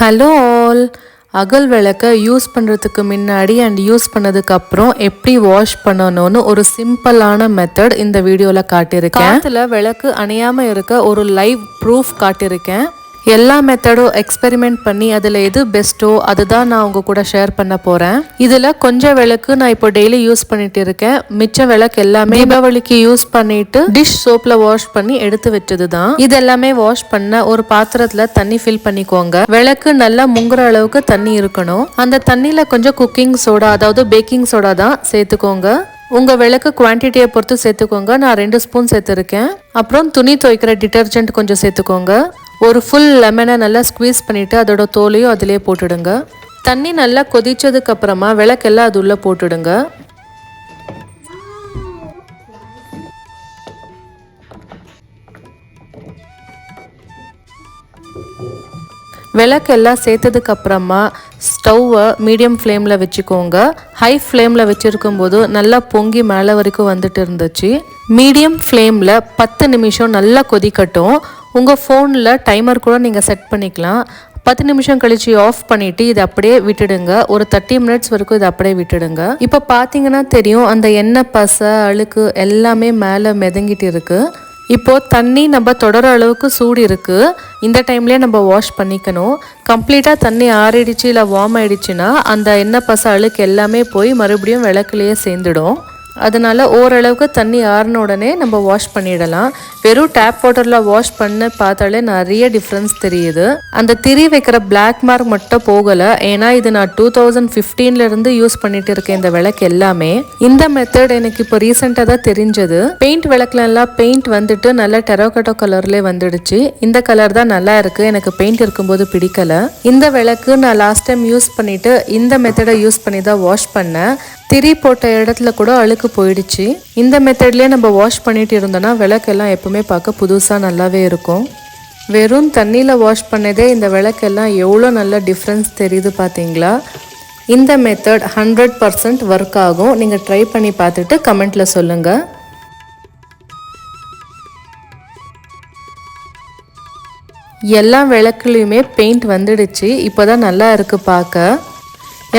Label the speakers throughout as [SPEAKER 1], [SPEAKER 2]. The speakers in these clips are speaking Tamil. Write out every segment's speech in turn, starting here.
[SPEAKER 1] Hello all. அகல் விளக்க யூஸ் பண்ணுறதுக்கு முன்னாடி அண்ட் யூஸ் பண்ணதுக்கு அப்புறம் எப்படி வாஷ் பண்ணணும்னு ஒரு சிம்பிளான மெத்தட் இந்த வீடியோவில் காட்டியிருக்கேன். அதில் விளக்கு அணையாமல் இருக்க ஒரு லைவ் ப்ரூஃப் காட்டியிருக்கேன். எல்லா மெத்தடும் எக்ஸ்பெரிமெண்ட் பண்ணி அதில் எது பெஸ்ட்டோ அதுதான் நான் உங்கள் கூட ஷேர் பண்ண போகிறேன். இதில் கொஞ்சம் விளக்கு நான் இப்போ டெய்லி யூஸ் பண்ணிட்டு இருக்கேன். மிச்ச விளக்கு எல்லாமே தீபாவளிக்கு யூஸ் பண்ணிட்டு டிஷ் சோப்பில் வாஷ் பண்ணி எடுத்து வச்சது தான். இது எல்லாமே வாஷ் பண்ண ஒரு பாத்திரத்தில் தண்ணி ஃபில் பண்ணிக்கோங்க. விளக்கு நல்லா முங்குற அளவுக்கு தண்ணி இருக்கணும். அந்த தண்ணியில் கொஞ்சம் குக்கிங் சோடா அதாவது பேக்கிங் சோடா தான் சேர்த்துக்கோங்க. உங்கள் விளக்கு குவான்டிட்டியை பொறுத்து சேர்த்துக்கோங்க. நான் 2 ஸ்பூன் சேர்த்துருக்கேன். அப்புறம் துணி துவைக்கிற டிட்டர்ஜென்ட் கொஞ்சம் சேர்த்துக்கோங்க. ஒரு ஃபுல் லெமனை நல்லா ஸ்குவீஸ் பண்ணிவிட்டு அதோட தோலையும் அதிலே போட்டுடுங்க. தண்ணி நல்லா கொதிச்சதுக்கு அப்புறமா விளக்கெல்லாம் அது உள்ளே போட்டுடுங்க. விளக்கெல்லாம் சேர்த்ததுக்கு அப்புறமா ஸ்டவ்வை மீடியம் ஃப்ளேமில் வச்சுக்கோங்க. ஹை ஃப்ளேமில் வச்சுருக்கும் போது நல்லா பொங்கி மேலே வரைக்கும் வந்துட்டு இருந்துச்சு. மீடியம் ஃப்ளேமில் 10 நிமிஷம் நல்லா கொதிக்கட்டும். உங்கள் ஃபோனில் டைமர் கூட நீங்கள் செட் பண்ணிக்கலாம். 10 நிமிஷம் கழிச்சு ஆஃப் பண்ணிவிட்டு இதை அப்படியே விட்டுடுங்க. ஒரு 30 மினிட்ஸ் வரைக்கும் இதை அப்படியே விட்டுடுங்க. இப்போ பார்த்தீங்கன்னா தெரியும் அந்த எண்ணெய் பசை அழுக்கு எல்லாமே மேலே மிதங்கிட்டு இருக்குது. இப்போது தண்ணி நம்ம தொடர அளவுக்கு சூடு இருக்குது. இந்த டைம்லேயே நம்ம வாஷ் பண்ணிக்கணும். கம்ப்ளீட்டாக தண்ணி ஆறிடுச்சு இல்லை வார்ம் ஆகிடுச்சுன்னா அந்த எண்ணெய் பசை அழுக்கு எல்லாமே போய் மறுபடியும் விளக்குலேயே சேர்ந்துடும். அதனால் ஓரளவுக்கு தண்ணி ஆறின உடனே நம்ம வாஷ் பண்ணிடலாம். வெறும் டேப் வாட்டரில் வாஷ் பண்ண பார்த்தாலே நிறைய டிஃப்ரென்ஸ் தெரியுது. அந்த திரி வைக்கிற பிளாக் மார்க் மட்டும் போகலை. ஏன்னா இது நான் 2015 யூஸ் பண்ணிட்டு இருக்கேன் இந்த விளக்கு எல்லாமே. இந்த மெத்தட் எனக்கு இப்போ ரீசெண்டாக தான் தெரிஞ்சது. பெயிண்ட் விளக்குலாம் பெயிண்ட் வந்துட்டு நல்லா டெரோகட்டோ கலர்லேயே வந்துடுச்சு. இந்த கலர் தான் நல்லா இருக்குது. எனக்கு பெயிண்ட் இருக்கும்போது பிடிக்கல. இந்த விளக்கு நான் லாஸ்ட் டைம் யூஸ் பண்ணிவிட்டு இந்த மெத்தடை யூஸ் பண்ணி தான் வாஷ் பண்ணேன். திரி போட்ட இடத்துல கூட அழுக்கு போயிடுச்சு. இந்த மெத்தட்லேயே நம்ம வாஷ் பண்ணிட்டு இருந்தோன்னா விளக்கெல்லாம் எப்பவுமே பார்க்க புதுசாக நல்லாவே இருக்கும். வெறும் தண்ணியில் வாஷ் பண்ணதே இந்த விளக்கெல்லாம் எவ்வளோ நல்ல டிஃப்ரென்ஸ் தெரியுது பார்த்தீங்களா. இந்த மெத்தட் 100% ஒர்க் ஆகும். நீங்கள் ட்ரை பண்ணி பார்த்துட்டு கமெண்ட்டில் சொல்லுங்கள். எல்லா விளக்குலையுமே பெயிண்ட் வந்துடுச்சு. இப்போ தான் நல்லா இருக்குது பார்க்க.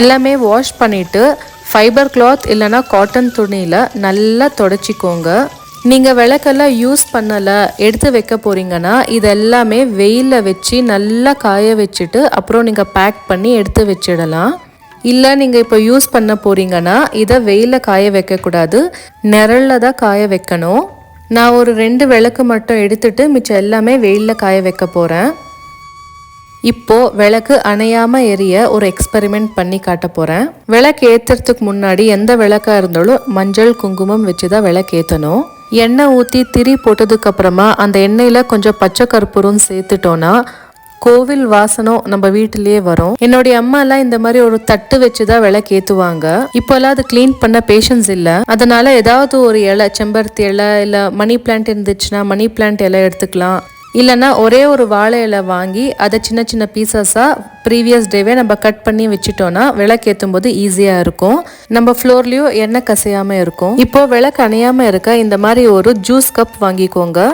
[SPEAKER 1] எல்லாமே வாஷ் பண்ணிவிட்டு ஃபைபர் கிளாத் இல்லைனா காட்டன் துணியில் நல்லா தொடச்சிக்கோங்க. நீங்கள் விளக்கெல்லாம் யூஸ் பண்ணலை எடுத்து வைக்க போகிறீங்கன்னா இதெல்லாமே வெயிலில் வச்சு நல்லா காய வச்சுட்டு அப்புறம் நீங்கள் பேக் பண்ணி எடுத்து வச்சிடலாம். இல்லை நீங்கள் இப்போ யூஸ் பண்ண போகிறீங்கன்னா இதை வெயிலில் காய வைக்கக்கூடாது, நிழலில் தான் காய வைக்கணும். நான் ஒரு 2 விளக்கு மட்டும் எடுத்துட்டு மிச்சம் எல்லாமே வெயிலில் காய வைக்க போகிறேன். இப்போது விளக்கு அணையாமல் எரிய ஒரு எக்ஸ்பெரிமெண்ட் பண்ணி காட்ட போகிறேன். விளக்கு ஏற்றுறதுக்கு முன்னாடி எந்த விளக்காக இருந்தாலும் மஞ்சள் குங்குமம் வச்சு தான் விளக்கு ஏற்றணும். எண்ணெய் ஊற்றி திரி போட்டதுக்கப்புறமா அந்த எண்ணெயில் கொஞ்சம் பச்சை கற்பூரம் சேர்த்துட்டோன்னா கோவில் வாசனம் நம்ம வீட்டிலேயே வரும். என்னுடைய அம்மாலாம் இந்த மாதிரி ஒரு தட்டு வச்சு தான் விளக்கு ஏற்றுவாங்க. இப்போல்லாம் அது க்ளீன் பண்ண பேஷன்ஸ் இல்லை. அதனால ஏதாவது ஒரு இலை, செம்பருத்தி இலை இல்லை மணி பிளான்ட் இருந்துச்சுன்னா மணி பிளான்ட் இலை எடுத்துக்கலாம். இல்லைன்னா ஒரே ஒரு வாழை இலை வாங்கி அதை சின்ன சின்ன பீசஸாக ப்ரீவியஸ் டேவே நம்ம கட் பண்ணி வச்சுட்டோன்னா விளக்கு ஏற்றும் போது ஈஸியாக இருக்கும். நம்ம ஃப்ளோர்லேயும் எண்ணெய் கசையாமல் இருக்கும். இப்போது விளக்கு அணையாமல் இருக்க இந்த மாதிரி ஒரு ஜூஸ் கப் வாங்கிக்கோங்க.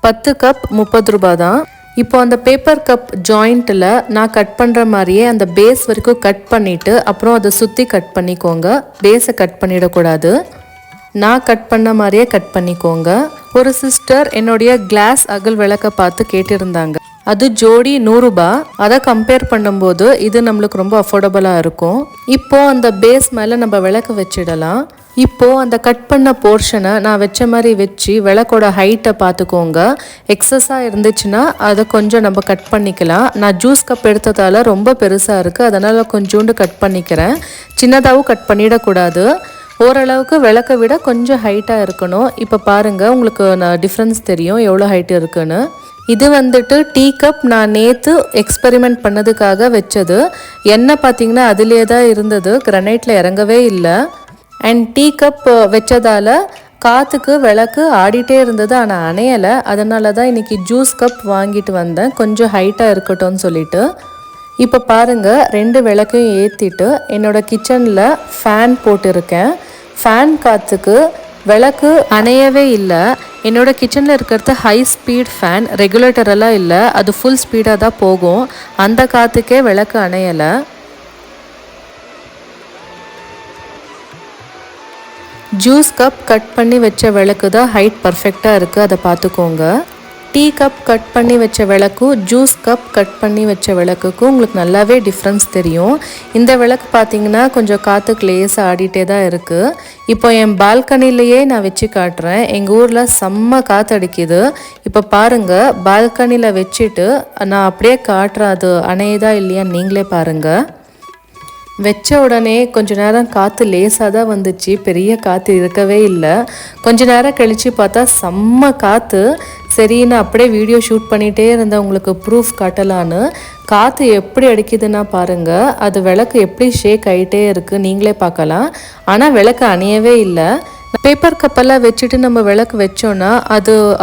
[SPEAKER 1] 10 கப் 30 ரூபாய் தான். இப்போ அந்த பேப்பர் கப் ஜாயிண்ட்டில் நான் கட் பண்ணுற மாதிரியே அந்த பேஸ் வரைக்கும் கட் பண்ணிவிட்டு அப்புறம் அதை சுற்றி கட் பண்ணிக்கோங்க. பேஸை கட் பண்ணிடக்கூடாது. நான் கட் பண்ண மாதிரியே கட் பண்ணிக்கோங்க. ஒரு சிஸ்டர் என்னுடைய கிளாஸ் அகல் விளக்கை பார்த்து கேட்டிருந்தாங்க. அது ஜோடி 100 ரூபாய். அதை கம்பேர் பண்ணும்போது இது நம்மளுக்கு ரொம்ப அஃபோர்டபுளாக இருக்கும். இப்போது அந்த பேஸ் மேலே நம்ம விளக்கு வச்சிடலாம். இப்போது அந்த கட் பண்ண போர்ஷனை நான் வச்ச மாதிரி வச்சு விளக்கோட ஹைட்டை பார்த்துக்கோங்க. எக்ஸஸாக இருந்துச்சுன்னா அதை கொஞ்சம் நம்ம கட் பண்ணிக்கலாம். நான் ஜூஸ் கப் எடுத்ததால் ரொம்ப பெருசாக இருக்குது, அதனால் கொஞ்சோண்டு கட் பண்ணிக்கிறேன். சின்னதாகவும் கட் பண்ணிடக்கூடாது. ஓரளவுக்கு விளக்கை விட கொஞ்சம் ஹைட்டாக இருக்கணும். இப்போ பாருங்கள், உங்களுக்கு நான் டிஃப்ரென்ஸ் தெரியும் எவ்வளோ ஹைட் இருக்குன்னு. இது வந்துட்டு டீ கப் நான் நேற்று எக்ஸ்பெரிமெண்ட் பண்ணதுக்காக வச்சது. எண்ணெய் பார்த்தீங்கன்னா அதிலே தான் இருந்தது, கிரனைட்டில் இறங்கவே இல்லை. அண்ட் டீ கப் வச்சதால் காற்றுக்கு விளக்கு ஆடிட்டே இருந்தது, ஆனால் அணையலை. அதனால தான் இன்றைக்கி ஜூஸ் கப் வாங்கிட்டு வந்தேன், கொஞ்சம் ஹைட்டாக இருக்கட்டும்னு சொல்லிட்டு. இப்போ பாருங்கள், 2 விளக்கையும் ஏற்றிட்டு என்னோடய கிச்சனில் ஃபேன் போட்டிருக்கேன். ஃபேன் காற்றுக்கு விளக்கு அணையவே இல்லை. என்னோட கிச்சனில் இருக்கிறது ஹை ஸ்பீட் ஃபேன், ரெகுலேட்டர் எல்லாம் இல்லை, அது ஃபுல் ஸ்பீடாக தான் போகும். அந்த காற்றுக்கே விளக்கு அணையலை. ஜூஸ் கப் கட் பண்ணி வச்ச விளக்கு தான் ஹைட் பர்ஃபெக்டாக இருக்குது, அதை பார்த்துக்கோங்க. டீ கப் கட் பண்ணி வச்ச விளக்கும் ஜூஸ் கப் கட் பண்ணி வச்ச விளக்குக்கும் உங்களுக்கு நல்லாவே டிஃப்ரென்ஸ் தெரியும். இந்த விளக்கு பார்த்தீங்கன்னா கொஞ்சம் காற்றுக்கு லேசாக ஆடிட்டே தான் இருக்குது. இப்போ என் பால்கனிலேயே நான் வச்சு காட்டுறேன். எங்கள் ஊரில் செம்ம காற்று அடிக்குது. இப்போ பாருங்கள், பால்கனியில் வச்சுட்டு நான் அப்படியே காட்டுறேன், அது அணையுதா இல்லையான்னு நீங்களே பாருங்கள். வச்ச உடனே கொஞ்ச நேரம் காற்று லேசாக தான் வந்துச்சு, பெரிய காற்று இருக்கவே இல்லை. கொஞ்ச நேரம் கழித்து பார்த்தா செம்ம காற்று. சரி, நான் அப்படியே வீடியோ ஷூட் பண்ணிகிட்டே இருந்தேன், உங்களுக்கு ப்ரூஃப் காட்டலான்னு. காற்று எப்படி அடிக்குதுன்னா பாருங்கள், அது விளக்கு எப்படி ஷேக் ஆகிட்டே இருக்குது, நீங்களே பார்க்கலாம். ஆனால் விளக்கு அணையவே இல்லை. பேப்பர் கப்பெல்லாம் வச்சுட்டு நம்ம விளக்கு வச்சோன்னா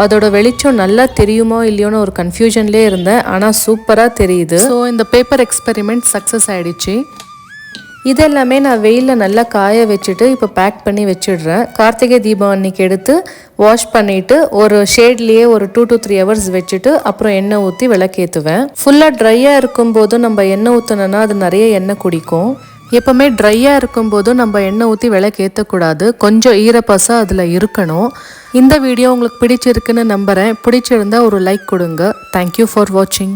[SPEAKER 1] அதோட வெளிச்சம் நல்லா தெரியுமோ இல்லையோன்னு ஒரு கன்ஃபியூஷன்லேயே இருந்தேன். ஆனால் சூப்பராக தெரியுது. ஸோ இந்த பேப்பர் எக்ஸ்பெரிமெண்ட் சக்ஸஸ் ஆகிடுச்சு. இதெல்லாமே நான் வெயிலில் நல்லா காய வச்சுட்டு இப்போ பேக் பண்ணி வச்சிடுறேன். கார்த்திகை தீபம் அன்றைக்கி எடுத்து வாஷ் பண்ணிவிட்டு ஒரு ஷேட்லேயே ஒரு 2 to 3 hours வச்சுட்டு அப்புறம் எண்ணெய் ஊற்றி விளக்கேற்றுவேன். ஃபுல்லாக ட்ரையாக இருக்கும்போதும் நம்ம எண்ணெய் ஊற்றினோன்னா அது நிறைய எண்ணெய் குடிக்கும். எப்போவுமே ட்ரையாக இருக்கும்போதும் நம்ம எண்ணெய் ஊற்றி விளக்கேற்றக்கூடாது, கொஞ்சம் ஈரப்பசம் அதில் இருக்கணும். இந்த வீடியோ உங்களுக்கு பிடிச்சிருக்குன்னு நம்புகிறேன். பிடிச்சிருந்தா ஒரு லைக் கொடுங்க. தேங்க்யூ ஃபார் வாட்சிங்.